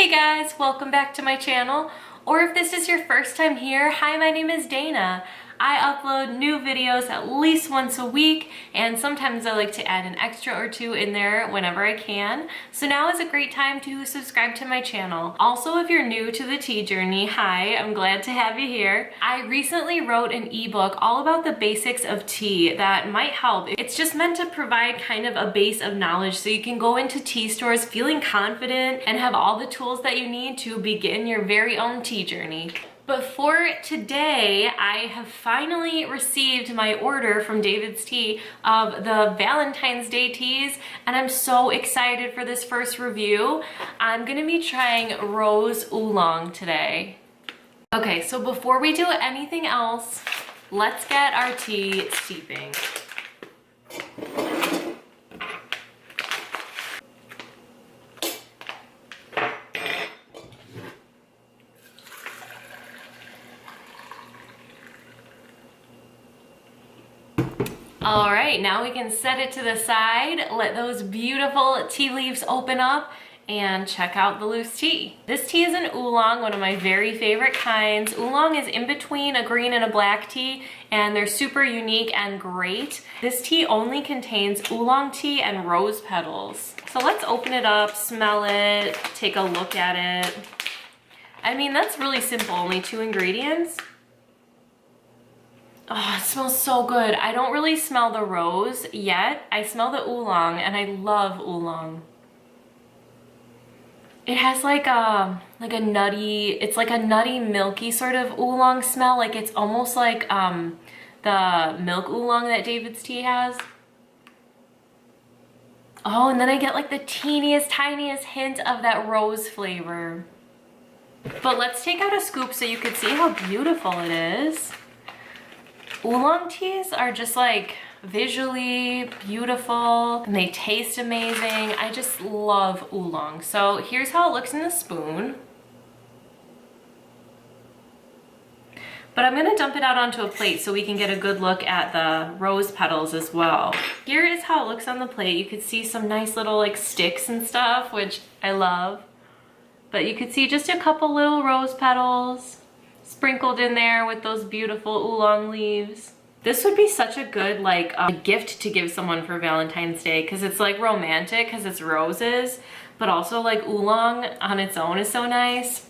Hey guys, welcome back to my channel. Or if this is your first time here, hi, my name is Dana. I upload new videos at least once a week, and sometimes I like to add an extra or two in there whenever I can. So now is a great time to subscribe to my channel. Also, if you're new to the tea journey, hi, I'm glad to have you here. I recently wrote an ebook all about the basics of tea that might help. It's just meant to provide kind of a base of knowledge so you can go into tea stores feeling confident and have all the tools that you need to begin your very own tea journey. But for today, I have finally received my order from DAVIDSTea of the Valentine's Day teas, and I'm so excited for this first review. I'm gonna be trying Rose Oolong today. Okay, so before we do anything else, let's get our tea steeping. All right, now we can set it to the side, let those beautiful tea leaves open up, and check out the loose tea. This tea is an oolong, one of my very favorite kinds. Oolong is in between a green and a black tea, and they're super unique and great. This tea only contains oolong tea and rose petals. So let's open it up, smell it, take a look at it. I mean, that's really simple, only 2 ingredients. Oh, it smells so good. I don't really smell the rose yet. I smell the oolong, and I love oolong. It has like a nutty, it's like a nutty, milky sort of oolong smell. Like it's almost like the milk oolong that DAVIDSTea has. Oh, and then I get like the teeniest, tiniest hint of that rose flavor. But let's take out a scoop so you can see how beautiful it is. Oolong teas are just like visually beautiful and they taste amazing. I just love oolong. So here's how it looks in the spoon. But I'm gonna dump it out onto a plate so we can get a good look at the rose petals as well. Here is how it looks on the plate. You could see some nice little like sticks and stuff, which I love. But you could see just a couple little rose petals sprinkled in there with those beautiful oolong leaves. This would be such a good like gift to give someone for Valentine's Day, because it's like romantic because it's roses, but also like oolong on its own is so nice.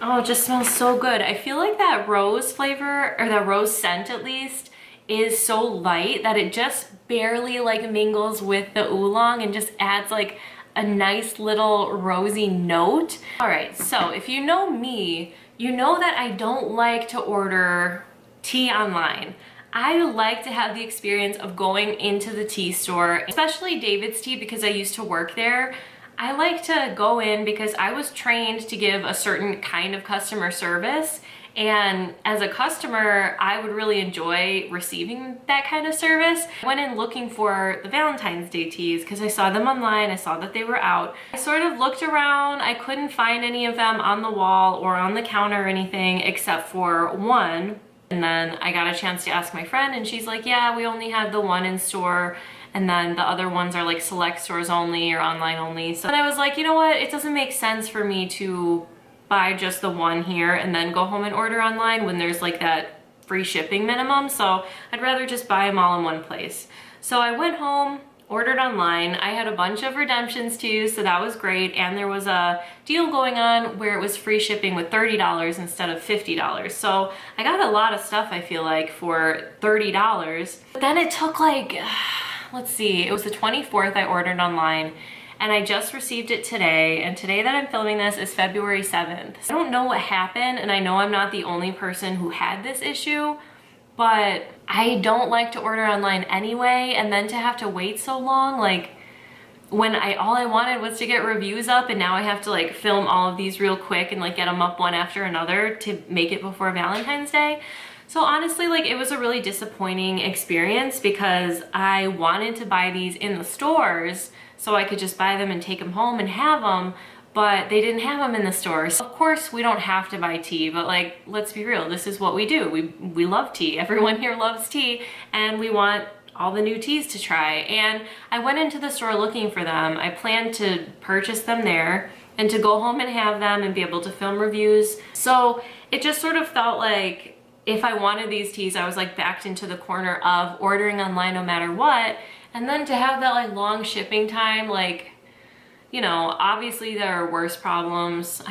Oh, it just smells so good. I feel like that rose flavor, or that rose scent at least, is so light that it just barely like mingles with the oolong and just adds like a nice little rosy note. All right, so if you know me, you know that I don't like to order tea online. I like to have the experience of going into the tea store, especially DAVIDSTea because I used to work there. I like to go in because I was trained to give a certain kind of customer service, and as a customer, I would really enjoy receiving that kind of service. I went in looking for the Valentine's Day teas because I saw them online, I saw that they were out. I sort of looked around, I couldn't find any of them on the wall or on the counter or anything except for one. And then I got a chance to ask my friend and she's like, yeah, we only have the one in store, and then the other ones are like select stores only or online only. So I was like, you know what, it doesn't make sense for me to buy just the one here and then go home and order online when there's like that free shipping minimum. So I'd rather just buy them all in one place. So I went home, ordered online. I had a bunch of redemptions too, so that was great. And there was a deal going on where it was free shipping with $30 instead of $50. So I got a lot of stuff, I feel like, for $30. But then it took like, let's see, it was the 24th I ordered online, and I just received it today, and today that I'm filming this is February 7th. I don't know what happened, and I know I'm not the only person who had this issue, but I don't like to order online anyway, and then to have to wait so long, like when all I wanted was to get reviews up, and now I have to like film all of these real quick and like get them up one after another to make it before Valentine's Day. So honestly, like it was a really disappointing experience because I wanted to buy these in the stores so I could just buy them and take them home and have them, but they didn't have them in the stores. Of course, we don't have to buy tea, but like, let's be real, this is what we do. We love tea. Everyone here loves tea, and we want all the new teas to try. And I went into the store looking for them. I planned to purchase them there and to go home and have them and be able to film reviews. So it just sort of felt like if I wanted these teas, I was like backed into the corner of ordering online no matter what. And then to have that like long shipping time, like, you know, obviously there are worse problems.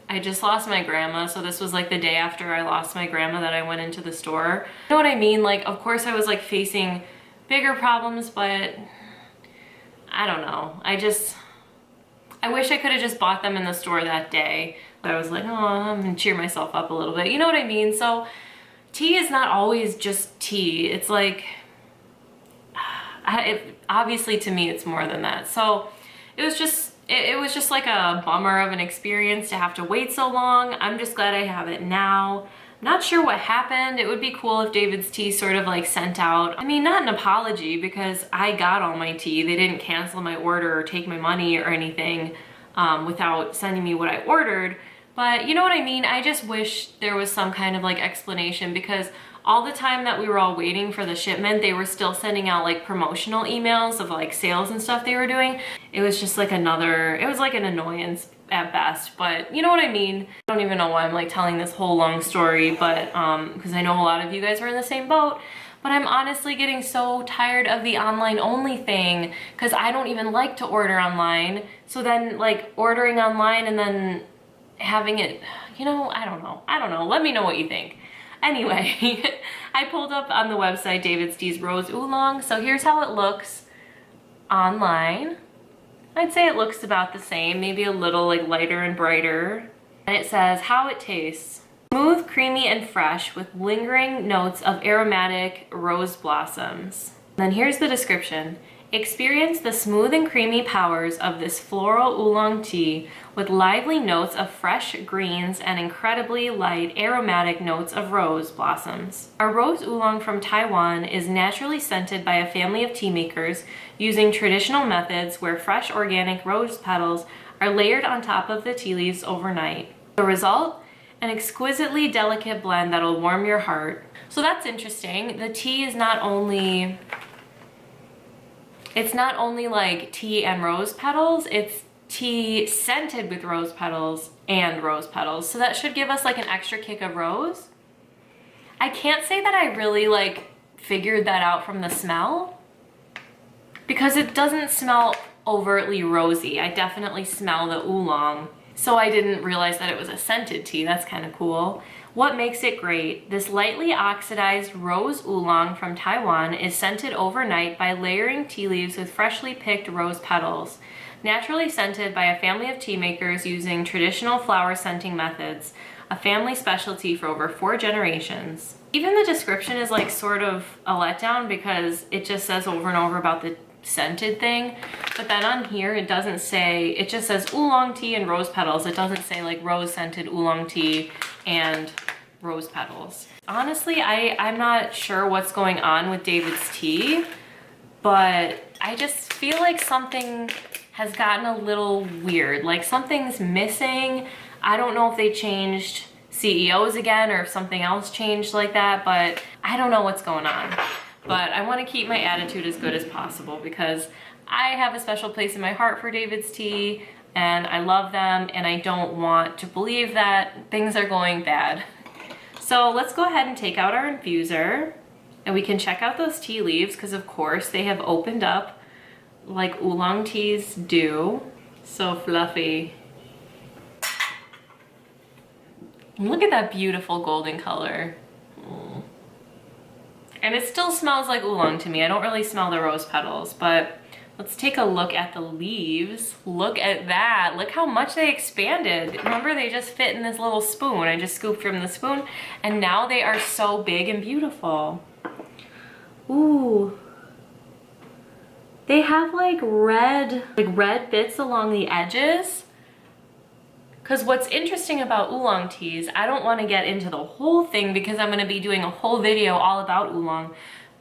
I just lost my grandma, so this was like the day after I lost my grandma that I went into the store. You know what I mean? Like, of course I was like facing bigger problems, but I don't know. I wish I could have just bought them in the store that day. But I was like, oh, I'm gonna cheer myself up a little bit. You know what I mean? So tea is not always just tea. It's like, obviously to me it's more than that. So it was just like a bummer of an experience to have to wait so long. I'm just glad I have it now. Not sure what happened. It would be cool if DAVIDSTea sort of like sent out, I mean, not an apology because I got all my tea. They didn't cancel my order or take my money or anything without sending me what I ordered. But you know what I mean? I just wish there was some kind of like explanation, because all the time that we were all waiting for the shipment, they were still sending out like promotional emails of like sales and stuff they were doing. It was just like it was like an annoyance at best, but you know what I mean? I don't even know why I'm like telling this whole long story, but because I know a lot of you guys were in the same boat. But I'm honestly getting so tired of the online only thing, because I don't even like to order online. So then like ordering online and then having it, you know, I don't know. Let me know what you think. Anyway, I pulled up on the website DAVIDSTEA's Rose Oolong. So here's how it looks online. I'd say it looks about the same, maybe a little like lighter and brighter. And it says how it tastes. Smooth, creamy, and fresh with lingering notes of aromatic rose blossoms. Then here's the description. Experience the smooth and creamy powers of this floral oolong tea with lively notes of fresh greens and incredibly light aromatic notes of rose blossoms. Our rose oolong from Taiwan is naturally scented by a family of tea makers using traditional methods where fresh organic rose petals are layered on top of the tea leaves overnight. The result? An exquisitely delicate blend that'll warm your heart. So that's interesting. The tea is not only like tea and rose petals, it's tea scented with rose petals and rose petals. So that should give us like an extra kick of rose. I can't say that I really like figured that out from the smell, because it doesn't smell overtly rosy. I definitely smell the oolong. So I didn't realize that it was a scented tea. That's kind of cool. What makes it great? This lightly oxidized rose oolong from Taiwan is scented overnight by layering tea leaves with freshly picked rose petals. Naturally scented by a family of tea makers using traditional flower scenting methods, a family specialty for over 4 generations. Even the description is like sort of a letdown, because it just says over and over about the scented thing, but then on here it doesn't say, it just says oolong tea and rose petals. It doesn't say like rose scented oolong tea and rose petals. Honestly, I'm not sure what's going on with DAVIDSTea, but I just feel like something has gotten a little weird, like something's missing. I don't know if they changed CEOs again or if something else changed like that, but I don't know what's going on. But I want to keep my attitude as good as possible, because I have a special place in my heart for DAVIDSTea and I love them, and I don't want to believe that things are going bad. So let's go ahead and take out our infuser and we can check out those tea leaves, because of course they have opened up like oolong teas do. So fluffy. Look at that beautiful golden color. And it still smells like oolong to me. I don't really smell the rose petals, but let's take a look at the leaves. Look at that. Look how much they expanded. Remember, they just fit in this little spoon. I just scooped from the spoon, and now they are so big and beautiful. Ooh. They have like red bits along the edges. Because what's interesting about oolong teas, I don't want to get into the whole thing because I'm going to be doing a whole video all about oolong,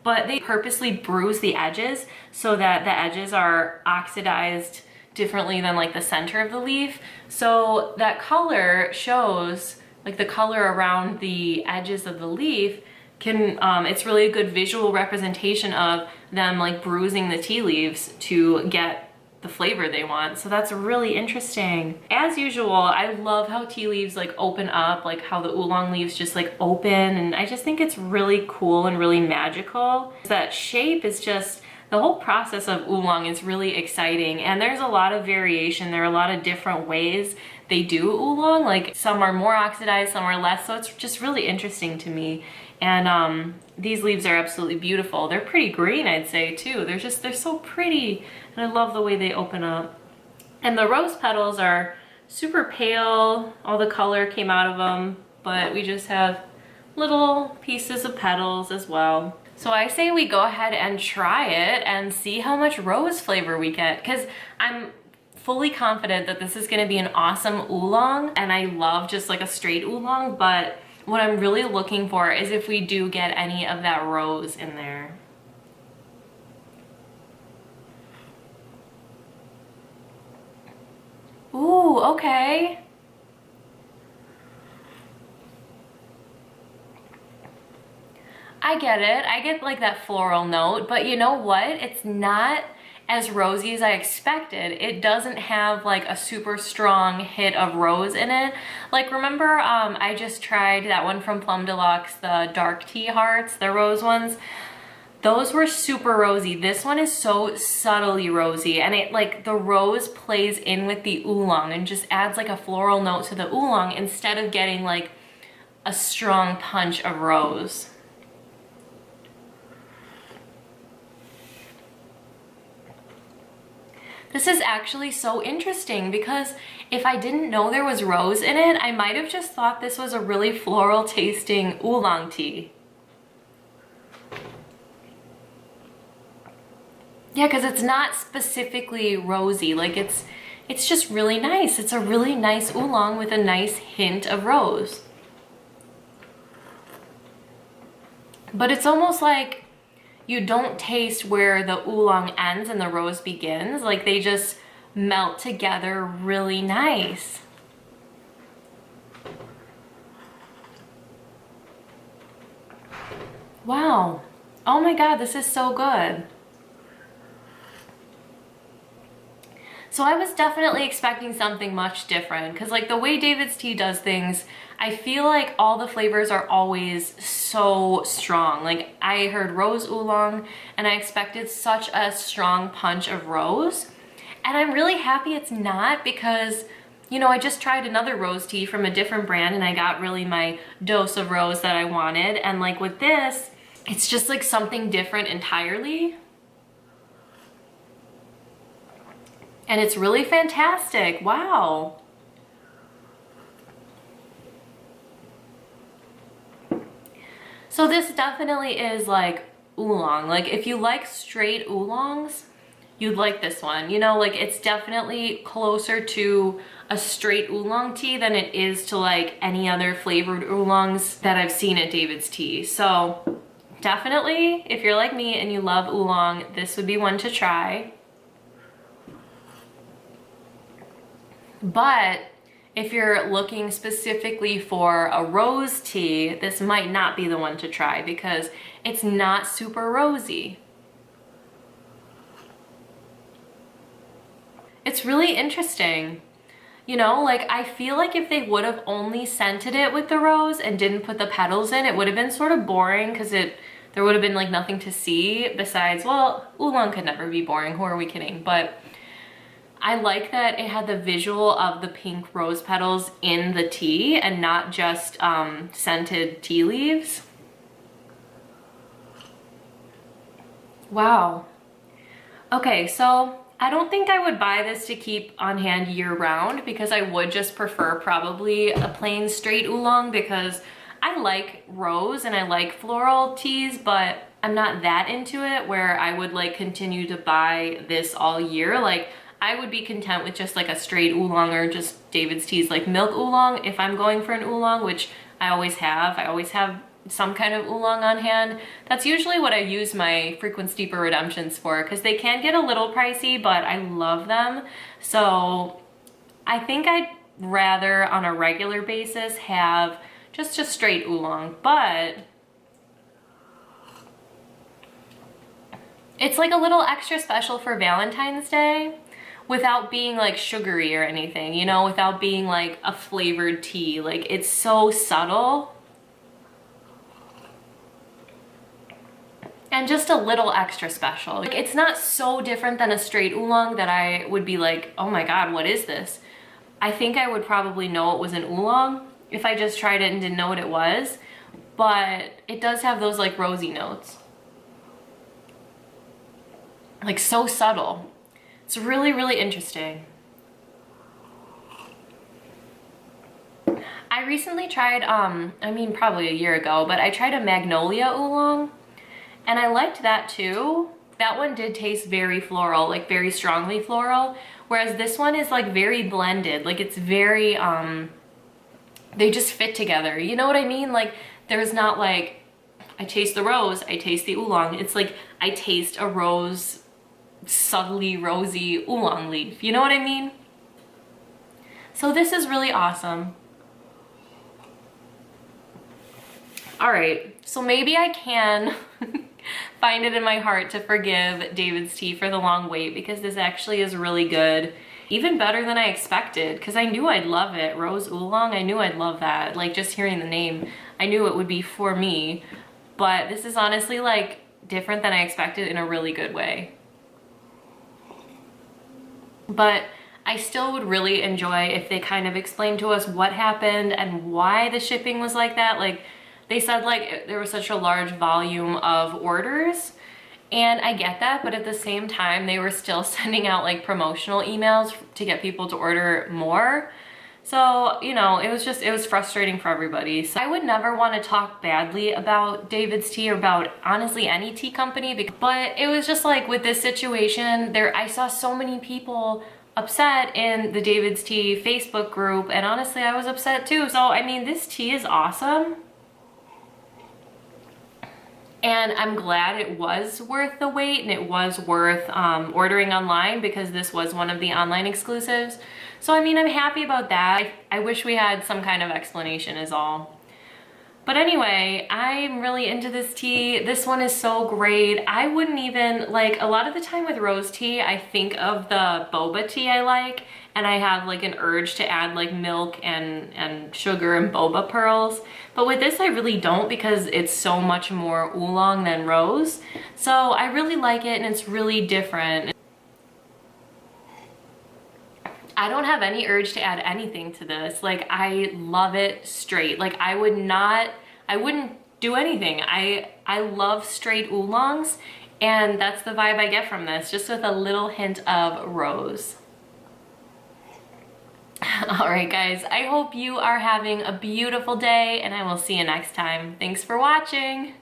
but they purposely bruise the edges so that the edges are oxidized differently than like the center of the leaf. So that color shows, like the color around the edges of the leaf it's really a good visual representation of them like bruising the tea leaves to get the flavor they want. So that's really interesting. As usual, I love how tea leaves like open up, like how the oolong leaves just like open, and I just think it's really cool and really magical. That shape is just, the whole process of oolong is really exciting, and there's a lot of variation. There are a lot of different ways they do oolong, like some are more oxidized, some are less, so it's just really interesting to me. And these leaves are absolutely beautiful. They're pretty green, I'd say, too. They're so pretty, and I love the way they open up. And the rose petals are super pale. All the color came out of them, but we just have little pieces of petals as well. So I say we go ahead and try it and see how much rose flavor we get, because I'm fully confident that this is gonna be an awesome oolong, and I love just like a straight oolong, but what I'm really looking for is if we do get any of that rose in there. Ooh, okay. I get it. I get like that floral note, but you know what? It's not as rosy as I expected. It doesn't have like a super strong hit of rose in it. Like remember, I just tried that one from Plum Deluxe, the dark tea hearts, the rose ones. Those were super rosy. This one is so subtly rosy, and it like the rose plays in with the oolong and just adds like a floral note to the oolong instead of getting like a strong punch of rose. This is actually so interesting because if I didn't know there was rose in it, I might have just thought this was a really floral tasting oolong tea. Yeah, because it's not specifically rosy, like it's just really nice. It's a really nice oolong with a nice hint of rose. But it's almost like you don't taste where the oolong ends and the rose begins. Like they just melt together really nice. Wow. Oh my God, this is so good. So I was definitely expecting something much different, because like the way David's Tea does things, I feel like all the flavors are always so strong. Like I heard rose oolong and I expected such a strong punch of rose. And I'm really happy it's not, because you know, I just tried another rose tea from a different brand and I got really my dose of rose that I wanted. And like with this, it's just like something different entirely. And it's really fantastic. Wow. So this definitely is like oolong. Like if you like straight oolongs, you'd like this one. You know, like it's definitely closer to a straight oolong tea than it is to like any other flavored oolongs that I've seen at David's Tea. So definitely, if you're like me and you love oolong, this would be one to try. But if you're looking specifically for a rose tea, this might not be the one to try because it's not super rosy. It's really interesting. You know, like I feel like if they would have only scented it with the rose and didn't put the petals in, it would have been sort of boring, because there would have been like nothing to see besides, well, oolong could never be boring, who are we kidding? But I like that it had the visual of the pink rose petals in the tea and not just scented tea leaves. Wow. Okay, so I don't think I would buy this to keep on hand year round, because I would just prefer probably a plain straight oolong, because I like rose and I like floral teas, but I'm not that into it where I would like continue to buy this all year. Like I would be content with just like a straight oolong or just David's Tea's like milk oolong if I'm going for an oolong, which I always have. I always have some kind of oolong on hand. That's usually what I use my frequent steeper redemptions for, because they can get a little pricey, but I love them. So I think I'd rather on a regular basis have just a straight oolong, but It's like a little extra special for Valentine's Day without being like sugary or anything, you know, without being like a flavored tea. Like it's so subtle. And just a little extra special. Like, it's not so different than a straight oolong that I would be like, oh my God, what is this? I think I would probably know it was an oolong if I just tried it and didn't know what it was. But it does have those like rosy notes. Like so subtle. It's really, really interesting. I recently tried, I mean probably a year ago, but I tried a magnolia oolong. And I liked that too. That one did taste very floral, like very strongly floral. Whereas this one is like very blended. Like it's very, they just fit together. You know what I mean? Like there's not like, I taste the rose, I taste the oolong. It's like, I taste a rose, subtly rosy oolong leaf. You know what I mean? So this is really awesome. All right, so maybe I can find it in my heart to forgive David's Tea for the long wait, because this actually is really good. Even better than I expected, because I knew I'd love it. Rose Oolong, I knew I'd love that. Like just hearing the name, I knew it would be for me. But this is honestly like different than I expected in a really good way. But I still would really enjoy if they kind of explained to us what happened and why the shipping was like that. Like, they said like there was such a large volume of orders, and I get that, but at the same time they were still sending out like promotional emails to get people to order more. So, you know, it was frustrating for everybody. So I would never want to talk badly about David's Tea or about honestly any tea company, but it was just like with this situation there, I saw so many people upset in the David's Tea Facebook group, and honestly I was upset too. So I mean, this tea is awesome. And I'm glad it was worth the wait, and it was worth ordering online, because this was one of the online exclusives. So I mean, I'm happy about that. I wish we had some kind of explanation is all. But anyway, I'm really into this tea. This one is so great. I wouldn't even, like a lot of the time with rose tea, I think of the boba tea I like, and I have like an urge to add like milk and sugar and boba pearls. But with this I really don't, because it's so much more oolong than rose. So I really like it, and it's really different. I don't have any urge to add anything to this. Like I love it straight. Like I wouldn't do anything. I love straight oolongs, and that's the vibe I get from this, just with a little hint of rose. All right, guys, I hope you are having a beautiful day, and I will see you next time. Thanks for watching.